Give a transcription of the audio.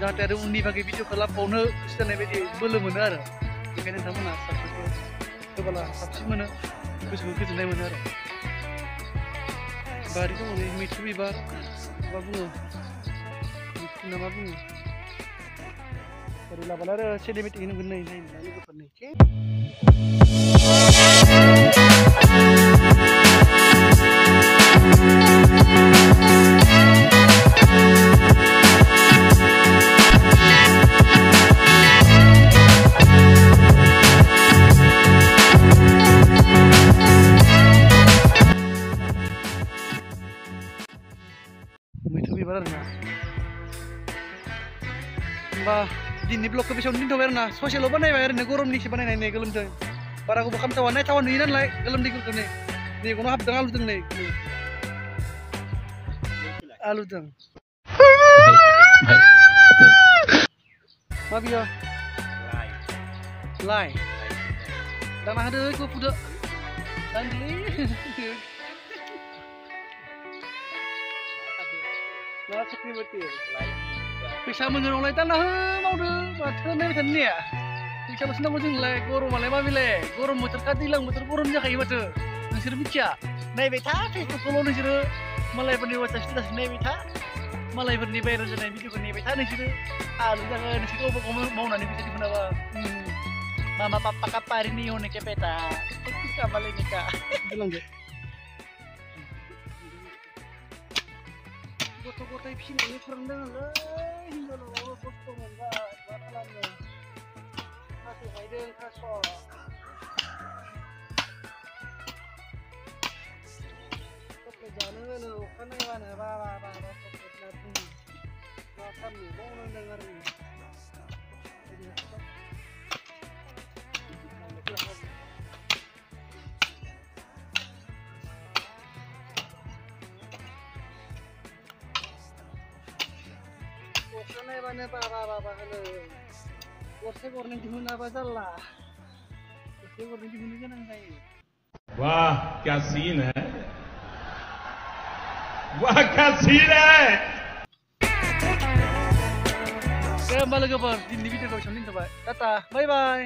जाहाथे आरो उननि बागै भिडिअखौ लाबावनो गोसो जानाय बायदि बोलो मोनो आरो बेखायनो नोंथांमोना साबस्क्राइब होबोला साबसिन मोनो गोसोखौ गोजोननाय मोनो आरो बारि दङ नै मैथ्रु बिबार मा बुङो मैथ्रु ना मा बुङो ओरै लाबाला आरो सिनेमेटिक नुगोन नै नायनो लोगोफोरनि मैथ्रु बिबार आरोना होमबा दिननि ब्लगखौ बेसेबां दोनथ'बाय आरोना ससेल' बानायबाय ओरैनो गरमनिसो बानायनाय नै गोलोमदों बारा गोबाव खालामथावा नायथावा नुयो नालाय गोलोमदैफोरखौ नै मेगनाव हाबदों आलुदों नै आलुदों मा बियो लाइ दाना होदो बेखौ फुदो दांलै मा साख्रि बाख्रि फैसा मोनो नंलाय दाना हो मावदो माथो नायबाय थानो ने फैसाल'सो नांगौ जोंलाय गरमालाय मा बेलाय गरम बोथोरखा दैज्लां बोथोर गरम जाखायो माथो नोंसोर मिथिया नायबाय था फेसबुकखौल' नोंसोरो मालायफोरनि वाट्सएप स्टेटास नायबाय था मालायफोरनि भाइरेल जानाय भिडिअखौ नायबाय था नोंसोरो आलु जागोन नोंसोर गावबा गाव मावनानै फैसा दिहुनाबा मामा पापा का पारिनि होने के बेटा का मालायनि का बिलांदो गथ' गथाय फिसिनानै फोरोंदोंलै हिनजावनावबो खस्थ' मोनबाय मा खालामनो थास' गायदों थास' चक्लेट जानो होनो अखा नायबानो बाबा चक्लेट ना बुङो मा खालामनो मावनांदों आरो अखा नायबानो बाबा होनो गरसे गरनै दिहुनाबा जारला गरसे गरनै दिहुननो गोनां जायो वाह क्या सीन है वाह क्या सीन है दे होमबा लोगोफोर दिनैनि भिडिअखौ एसेयावनो दोनथ'बाय टाटा बाय बाय